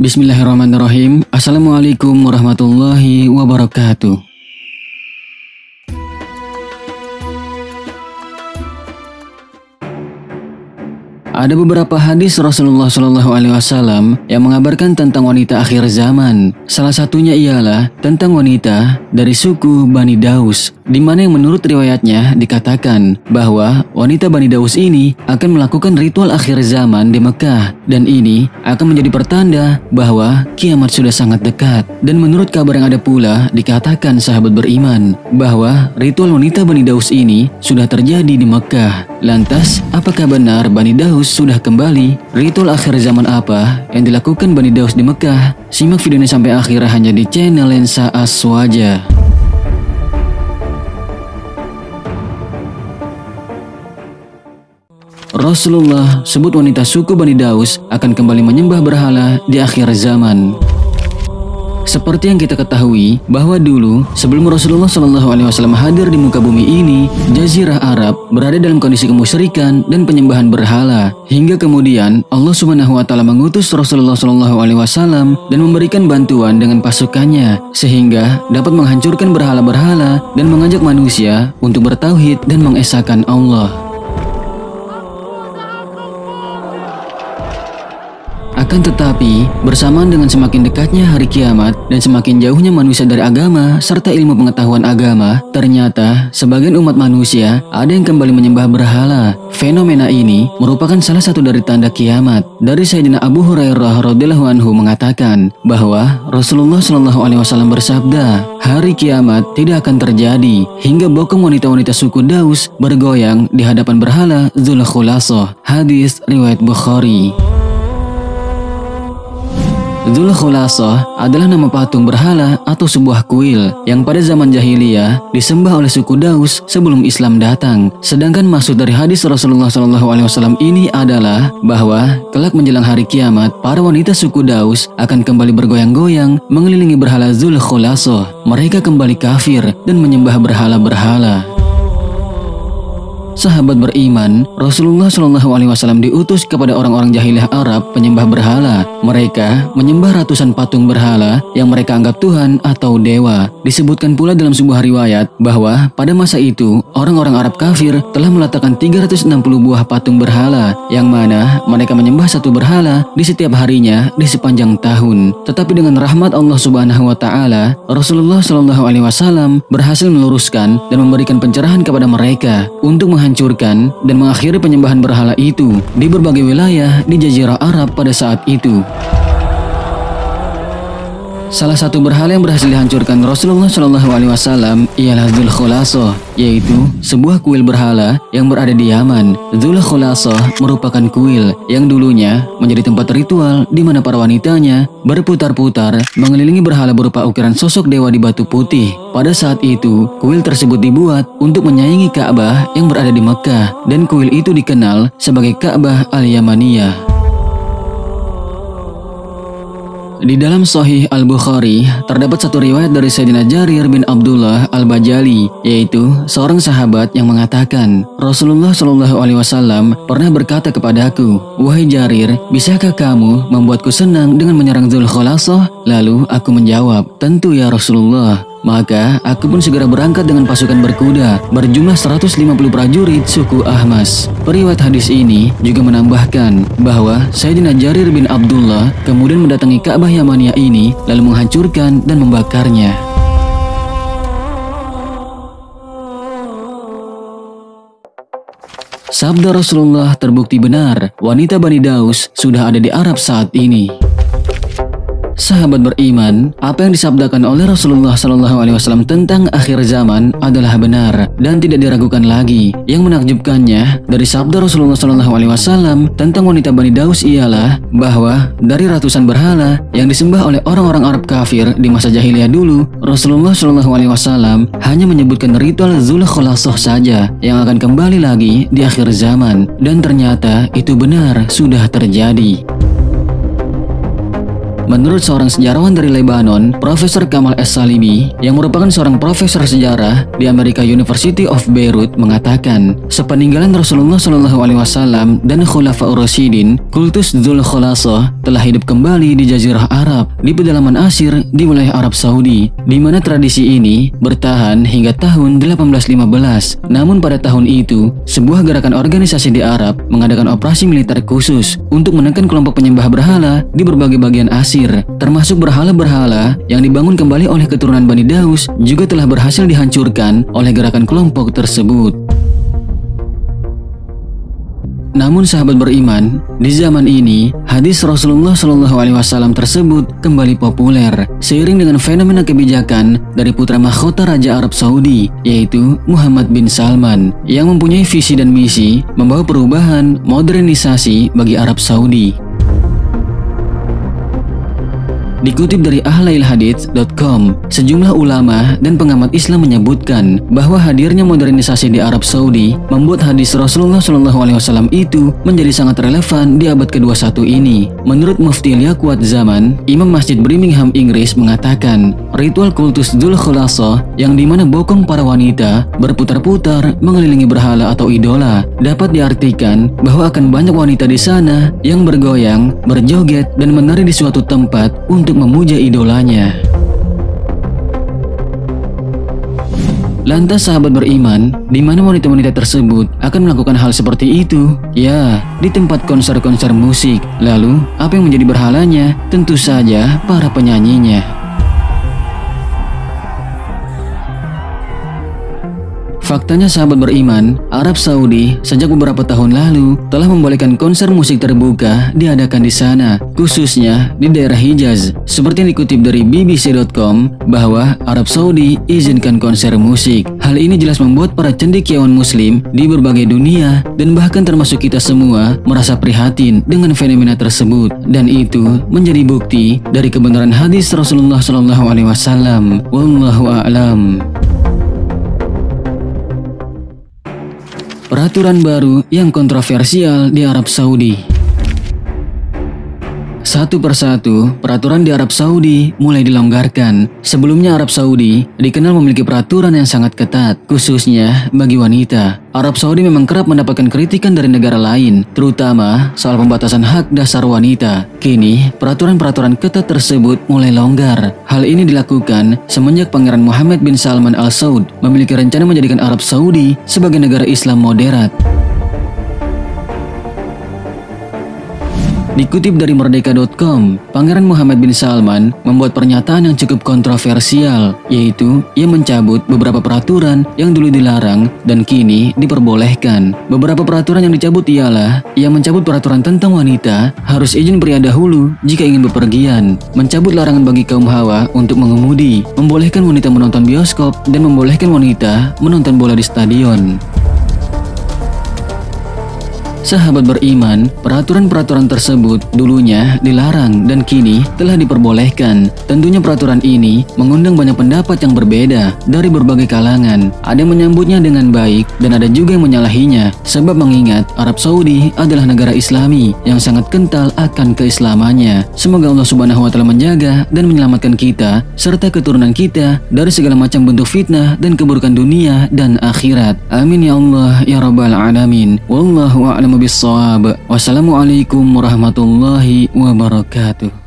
Bismillahirrahmanirrahim. Assalamualaikum warahmatullahi wabarakatuh. Ada beberapa hadis Rasulullah SAW yang mengabarkan tentang wanita akhir zaman. Salah satunya ialah tentang wanita dari suku Bani Daus, di mana yang menurut riwayatnya dikatakan bahwa wanita Bani Daus ini akan melakukan ritual akhir zaman di Mekah, dan ini akan menjadi pertanda bahwa kiamat sudah sangat dekat. Dan menurut kabar yang ada pula dikatakan sahabat beriman bahwa ritual wanita Bani Daus ini sudah terjadi di Mekah. Lantas, apakah benar Bani Daus sudah kembali? Ritual akhir zaman apa yang dilakukan Bani Daus di Mekah? Simak videonya sampai akhir hanya di channel Lensa Aswaja. Rasulullah sebut wanita suku Bani Daus akan kembali menyembah berhala di akhir zaman. Seperti yang kita ketahui bahwa dulu sebelum Rasulullah SAW hadir di muka bumi ini, Jazirah Arab berada dalam kondisi kemusyrikan dan penyembahan berhala. Hingga kemudian Allah SWT mengutus Rasulullah SAW dan memberikan bantuan dengan pasukannya sehingga dapat menghancurkan berhala-berhala dan mengajak manusia untuk bertauhid dan mengesahkan Allah. Akan tetapi, bersamaan dengan semakin dekatnya hari kiamat dan semakin jauhnya manusia dari agama serta ilmu pengetahuan agama, ternyata sebagian umat manusia ada yang kembali menyembah berhala. Fenomena ini merupakan salah satu dari tanda kiamat. Dari Sayyidina Abu Hurairah radhiyallahu anhu mengatakan bahwa Rasulullah SAW bersabda, hari kiamat tidak akan terjadi hingga bokong wanita-wanita suku Daus bergoyang di hadapan berhala Dzul Khulasah. Hadis riwayat Bukhari. Dzul Khulasah adalah nama patung berhala atau sebuah kuil yang pada zaman jahiliyah disembah oleh suku Daus sebelum Islam datang. Sedangkan maksud dari hadis Rasulullah SAW ini adalah bahwa kelak menjelang hari kiamat, para wanita suku Daus akan kembali bergoyang-goyang mengelilingi berhala Dzul Khulasah. Mereka kembali kafir dan menyembah berhala-berhala. Sahabat beriman, Rasulullah SAW diutus kepada orang-orang jahiliyah Arab penyembah berhala. Mereka menyembah ratusan patung berhala yang mereka anggap Tuhan atau dewa. Disebutkan pula dalam sebuah riwayat bahwa pada masa itu, orang-orang Arab kafir telah meletakkan 360 buah patung berhala, yang mana mereka menyembah satu berhala di setiap harinya di sepanjang tahun. Tetapi dengan rahmat Allah Subhanahu wa Ta'ala, Rasulullah SAW berhasil meluruskan dan memberikan pencerahan kepada mereka untuk menghancurkan dan mengakhiri penyembahan berhala itu di berbagai wilayah di Jazirah Arab pada saat itu. Salah satu berhala yang berhasil dihancurkan Rasulullah SAW ialah Dzul Khulasah, yaitu sebuah kuil berhala yang berada di Yaman. Dzul Khulasah merupakan kuil yang dulunya menjadi tempat ritual di mana para wanitanya berputar-putar mengelilingi berhala berupa ukiran sosok dewa di batu putih. Pada saat itu, kuil tersebut dibuat untuk menyaingi Ka'bah yang berada di Mekah, dan kuil itu dikenal sebagai Ka'bah Al-Yamaniyah. Di dalam Sahih Al-Bukhari, terdapat satu riwayat dari Sayyidina Jarir bin Abdullah Al-Bajali, yaitu seorang sahabat yang mengatakan, Rasulullah SAW pernah berkata kepadaku, "Wahai Jarir, bisakah kamu membuatku senang dengan menyerang Dzul Khulasah?" Lalu aku menjawab, "Tentu ya Rasulullah." Maka aku pun segera berangkat dengan pasukan berkuda berjumlah 150 prajurit suku Ahmas. Periwayat hadis ini juga menambahkan bahwa Sayyidina Jarir bin Abdullah kemudian mendatangi Ka'bah Yamaniyah ini lalu menghancurkan dan membakarnya. Sabda Rasulullah terbukti benar, wanita Bani Daus sudah ada di Arab saat ini. Sahabat beriman, apa yang disabdakan oleh Rasulullah SAW tentang akhir zaman adalah benar dan tidak diragukan lagi. Yang menakjubkannya dari sabda Rasulullah SAW tentang wanita Bani Daus ialah bahwa dari ratusan berhala yang disembah oleh orang-orang Arab kafir di masa jahiliyah dulu, Rasulullah SAW hanya menyebutkan ritual Dzul Khulasah saja yang akan kembali lagi di akhir zaman, dan ternyata itu benar sudah terjadi. Menurut seorang sejarawan dari Lebanon, Profesor Kamal Es-Salimi, yang merupakan seorang profesor sejarah di American University of Beirut, mengatakan, sepeninggalan Rasulullah SAW dan Khulafaur Rasyidin, kultus Dzul Khulasah telah hidup kembali di Jazirah Arab, di pedalaman Asir di wilayah Arab Saudi, di mana tradisi ini bertahan hingga tahun 1815. Namun pada tahun itu, sebuah gerakan organisasi di Arab mengadakan operasi militer khusus untuk menekan kelompok penyembah berhala di berbagai bagian Asir, termasuk berhala-berhala yang dibangun kembali oleh keturunan Bani Daus juga telah berhasil dihancurkan oleh gerakan kelompok tersebut. Namun sahabat beriman, di zaman ini hadis Rasulullah SAW tersebut kembali populer seiring dengan fenomena kebijakan dari putra mahkota Raja Arab Saudi, yaitu Muhammad bin Salman, yang mempunyai visi dan misi membawa perubahan modernisasi bagi Arab Saudi. Dikutip dari ahlailhadits.com, sejumlah ulama dan pengamat Islam menyebutkan bahwa hadirnya modernisasi di Arab Saudi membuat hadis Rasulullah SAW itu menjadi sangat relevan di abad ke-21 ini. Menurut Mufti Liaquat Zaman, Imam Masjid Birmingham, Inggris mengatakan, ritual kultus Dzul Khulasah yang dimana bokong para wanita berputar-putar mengelilingi berhala atau idola dapat diartikan bahwa akan banyak wanita di sana yang bergoyang, berjoget, dan menari di suatu tempat untuk memuja idolanya. Lantas sahabat beriman, di mana wanita-wanita tersebut akan melakukan hal seperti itu? Ya, di tempat konser-konser musik. Lalu, apa yang menjadi berhalanya? Tentu saja para penyanyinya. Faktanya sahabat beriman, Arab Saudi sejak beberapa tahun lalu telah membolehkan konser musik terbuka diadakan di sana, khususnya di daerah Hijaz. Seperti yang dikutip dari BBC.com bahwa Arab Saudi izinkan konser musik. Hal ini jelas membuat para cendekiawan muslim di berbagai dunia dan bahkan termasuk kita semua merasa prihatin dengan fenomena tersebut, dan itu menjadi bukti dari kebenaran hadis Rasulullah SAW. Wallahu a'lam. Peraturan baru yang kontroversial di Arab Saudi. Satu persatu, peraturan di Arab Saudi mulai dilonggarkan. Sebelumnya Arab Saudi dikenal memiliki peraturan yang sangat ketat, khususnya bagi wanita. Arab Saudi memang kerap mendapatkan kritikan dari negara lain, terutama soal pembatasan hak dasar wanita. Kini, peraturan-peraturan ketat tersebut mulai longgar. Hal ini dilakukan semenjak Pangeran Muhammad bin Salman Al Saud memiliki rencana menjadikan Arab Saudi sebagai negara Islam moderat. Dikutip dari Merdeka.com, Pangeran Muhammad bin Salman membuat pernyataan yang cukup kontroversial, yaitu ia mencabut beberapa peraturan yang dulu dilarang dan kini diperbolehkan. Beberapa peraturan yang dicabut ialah, ia mencabut peraturan tentang wanita harus izin pria dahulu jika ingin bepergian, mencabut larangan bagi kaum hawa untuk mengemudi, membolehkan wanita menonton bioskop, dan membolehkan wanita menonton bola di stadion. Sahabat beriman, peraturan-peraturan tersebut dulunya dilarang dan kini telah diperbolehkan. Tentunya peraturan ini mengundang banyak pendapat yang berbeda dari berbagai kalangan. Ada yang menyambutnya dengan baik dan ada juga yang menyalahinya, sebab mengingat Arab Saudi adalah negara Islami yang sangat kental akan keislamannya. Semoga Allah Subhanahu wa Ta'ala menjaga dan menyelamatkan kita serta keturunan kita dari segala macam bentuk fitnah dan keburukan dunia dan akhirat. Amin ya Allah ya Rabbal Alamin. Wallahu a'lam. Wassalamualaikum warahmatullahi wabarakatuh.